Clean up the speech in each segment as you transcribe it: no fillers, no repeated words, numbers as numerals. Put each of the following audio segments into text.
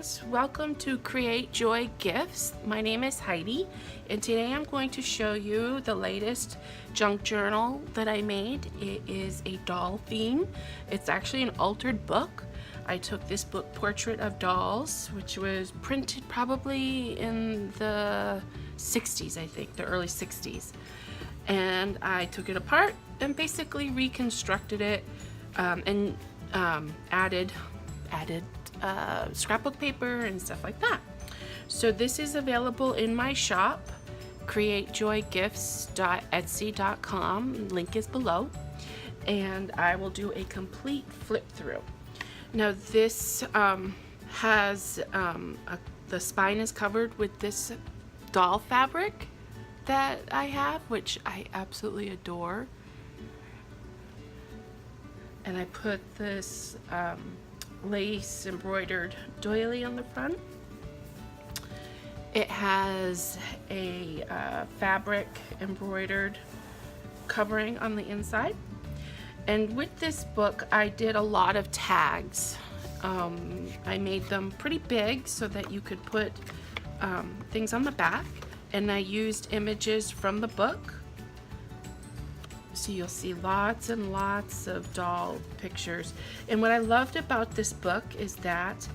friends, welcome to Create Joy Gifts. My name is Heidi, and today I'm going to show you the latest junk journal that I made. It is a doll theme. It's actually an altered book. I took this book, Portrait of Dolls, which was printed probably in the 60s, I think, the early 60s. And I took it apart and basically reconstructed it and added scrapbook paper and stuff like that. So this is available in my shop, createjoygifts.etsy.com. Link is below, and I will do a complete flip through. Now this has the spine is covered with this doll fabric that I have, which I absolutely adore. And I put this lace embroidered doily on the front. It has a fabric embroidered covering on the inside. And with this book, I did a lot of tags. I made them pretty big so that you could put things on the back. And I used images from the book. So you'll see lots and lots of doll pictures. And what I loved about this book is that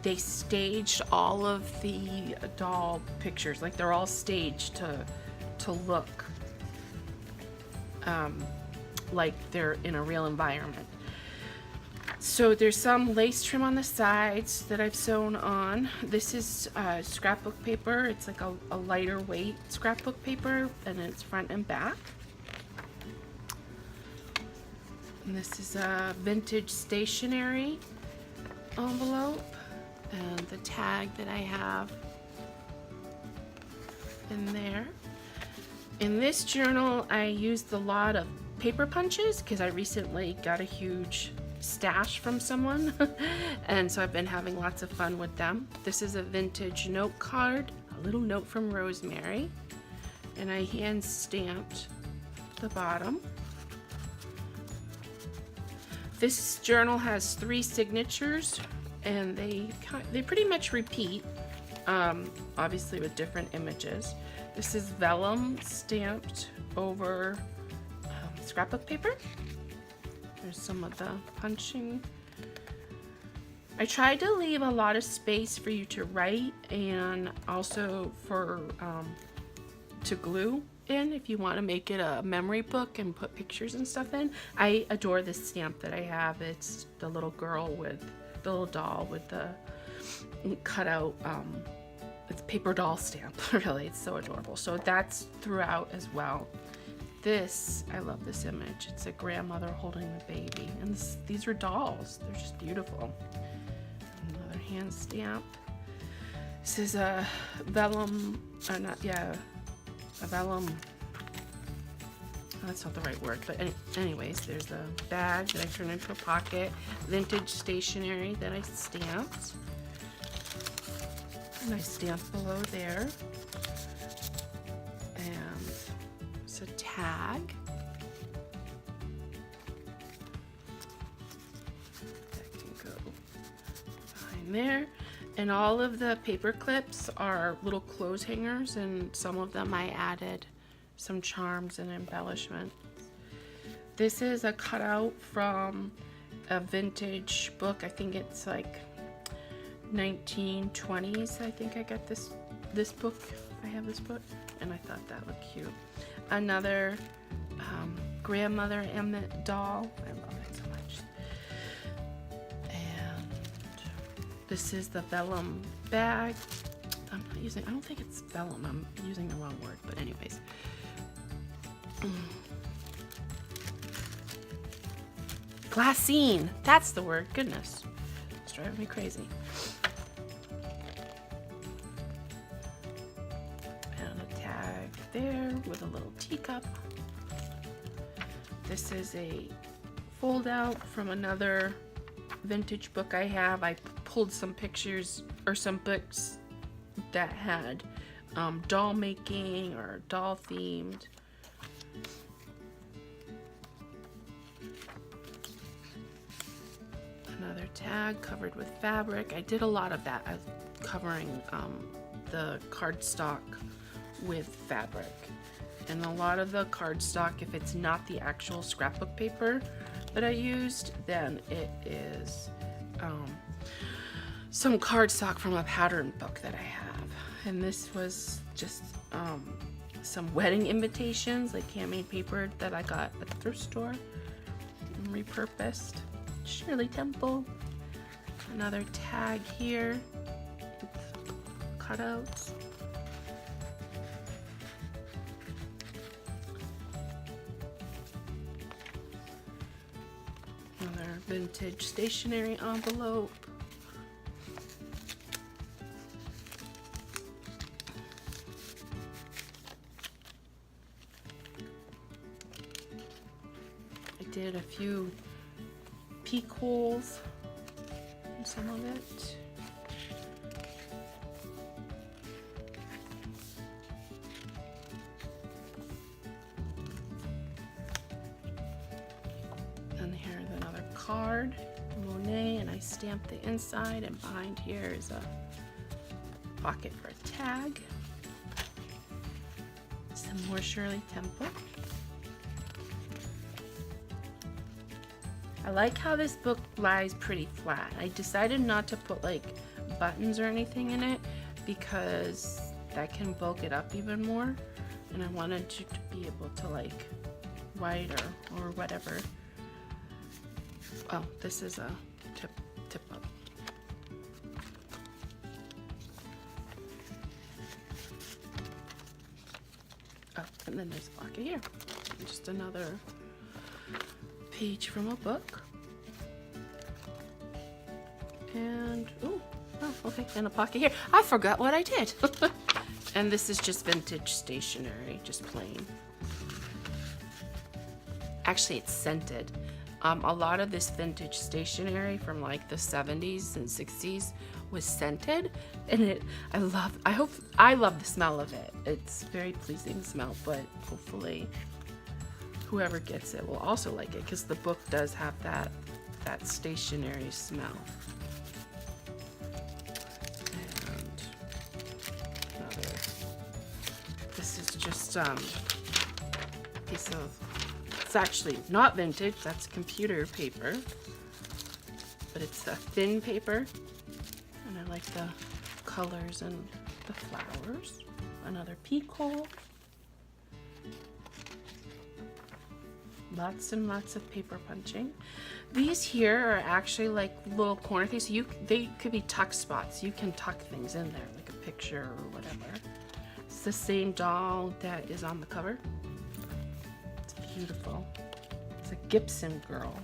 they staged all of the doll pictures. Like they're all staged to look like they're in a real environment. So there's some lace trim on the sides that I've sewn on. This is scrapbook paper. It's like a lighter weight scrapbook paper, and it's front and back. And this is a vintage stationery envelope, and the tag that I have in there. In this journal, I used a lot of paper punches because I recently got a huge stash from someone and so I've been having lots of fun with them. This is a vintage note card, a little note from Rosemary, and I hand stamped the bottom. This journal has 3 signatures, and they pretty much repeat, obviously with different images. This is vellum stamped over scrapbook paper. There's some of the punching. I tried to leave a lot of space for you to write, and also for to glue in if you want to make it a memory book and put pictures and stuff in. I adore this stamp that I have. It's the little girl with the little doll with the cutout. It's paper doll stamp. Really, it's so adorable. So that's throughout as well. This, I love this image. It's a grandmother holding the baby, and these are dolls. They're just beautiful. Another hand stamp. This is a vellum, or not, yeah, a vellum. Oh, that's not the right word, but anyways, there's a bag that I turned into a pocket. Vintage stationery that I stamped. And I stamped below there. And it's a tag. That can go behind there. And all of the paper clips are little clothes hangers, and some of them I added some charms and embellishments. This is a cutout from a vintage book. I think it's like 1920s. I think I got this book. I have this book, and I thought that looked cute. Another grandmother Emmett doll. I love it so much. And this is the vellum bag. I don't think it's vellum. I'm using the wrong word, but anyways. Glassine. That's the word. Goodness. It's driving me crazy. And a tag there with a little teacup. This is a fold out from another vintage book I have. I pulled some pictures or some books that had doll making or doll themed. Another tag covered with fabric. I did a lot of that, covering the cardstock with fabric. And a lot of the cardstock, if it's not the actual scrapbook paper that I used, then it is some cardstock from a pattern book that I have. And this was just some wedding invitations, like handmade paper that I got at the thrift store and repurposed. Shirley Temple. Another tag here with cutouts. Another vintage stationery envelope. I did a few peak holes in some of it. And here's another card, Monet, and I stamped the inside, and behind here is a pocket for a tag. Some more Shirley Temple. I like how this book lies pretty flat. I decided not to put like buttons or anything in it because that can bulk it up even more, and I wanted to be able to like write or whatever. Oh, this is a tip up. Oh, and then there's a pocket here. Just another page from a book. And oh, okay, and a pocket here. I forgot what I did. And this is just vintage stationery, just plain. Actually, it's scented. A lot of this vintage stationery from like the 70s and 60s was scented, and I love the smell of it. It's very pleasing smell, but hopefully whoever gets it will also like it, because the book does have that stationery smell. And another, this is just piece of, it's actually not vintage, that's computer paper, but it's a thin paper, and I like the colors and the flowers. Another peak hole. Lots and lots of paper punching. These here are actually like little corner things. They could be tuck spots. You can tuck things in there, like a picture or whatever. It's the same doll that is on the cover. It's beautiful. It's a Gibson girl.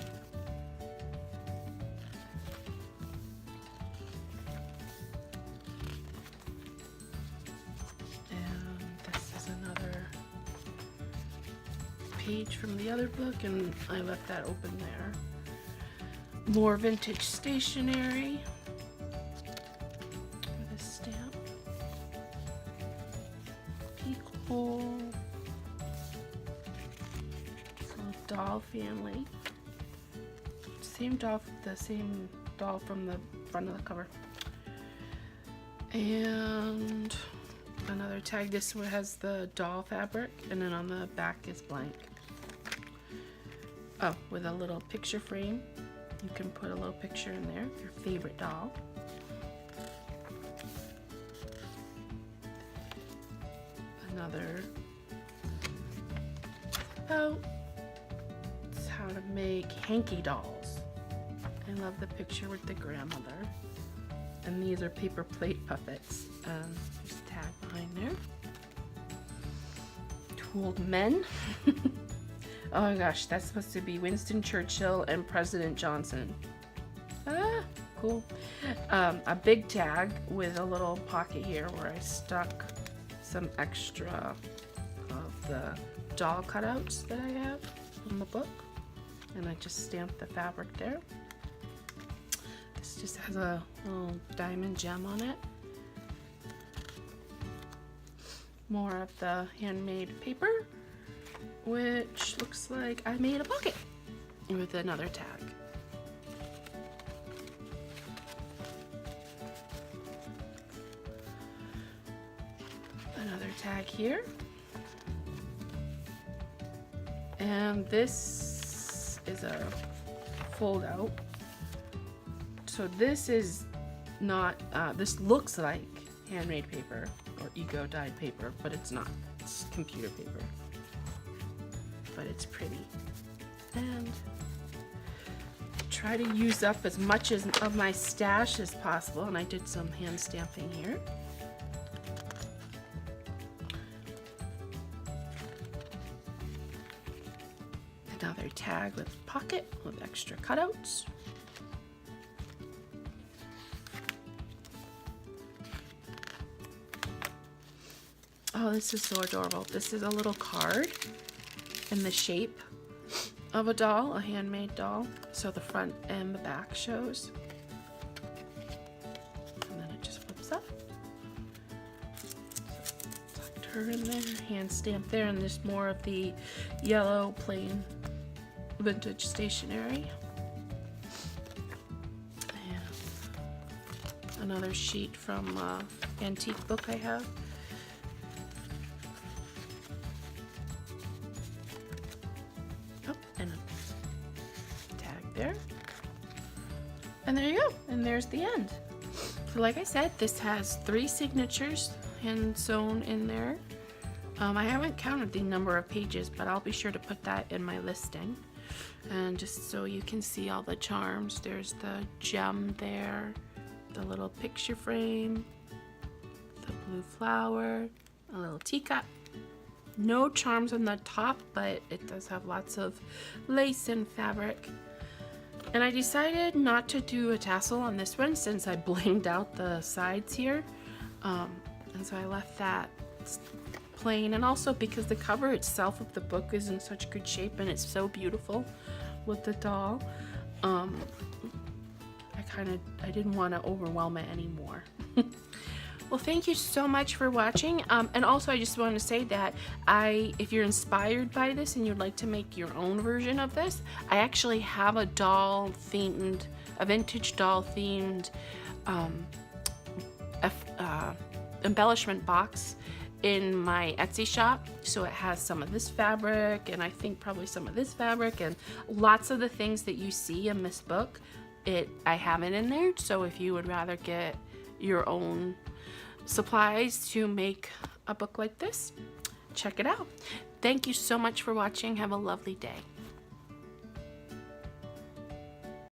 Page from the other book, and I left that open there. More vintage stationery with a stamp. Peak hole. Little doll family. The same doll from the front of the cover. And another tag. This one has the doll fabric, and then on the back is blank. Oh, with a little picture frame. You can put a little picture in there, your favorite doll. Another about how to make hanky dolls. I love the picture with the grandmother. And these are paper plate puppets. There's a tag behind there. Tooled men. Oh my gosh, that's supposed to be Winston Churchill and President Johnson. Ah, cool. A big tag with a little pocket here where I stuck some extra of the doll cutouts that I have from the book. And I just stamped the fabric there. This just has a little diamond gem on it. More of the handmade paper, which looks like I made a pocket with another tag. Another tag here. And this is a fold out. So this is not, this looks like handmade paper or eco dyed paper, but it's not. It's computer paper. But it's pretty. And try to use up as much of my stash as possible. And I did some hand stamping here. Another tag with pocket with extra cutouts. Oh, this is so adorable. This is a little card in the shape of a doll, a handmade doll. So the front and the back shows. And then it just flips up. So tucked her in there, hand stamped there, and there's more of the yellow plain vintage stationery. And another sheet from antique book I have. Oh, and a tag there. And there you go. And there's the end. So like I said, this has 3 signatures hand sewn in there. I haven't counted the number of pages, but I'll be sure to put that in my listing. And just so you can see all the charms, there's the gem there, the little picture frame, the blue flower, a little teacup. No charms on the top, but it does have lots of lace and fabric. And I decided not to do a tassel on this one since I blinged out the sides here. And so I left that plain, and also because the cover itself of the book is in such good shape and it's so beautiful with the doll. I didn't want to overwhelm it anymore. Well, thank you so much for watching. And also I just want to say that if you're inspired by this and you'd like to make your own version of this, I actually have a vintage doll themed embellishment box in my Etsy shop. So it has some of this fabric, and I think probably some of this fabric, and lots of the things that you see in this book. I have it in there. So if you would rather get your own supplies to make a book like this, check it out. Thank you so much for watching. Have a lovely day.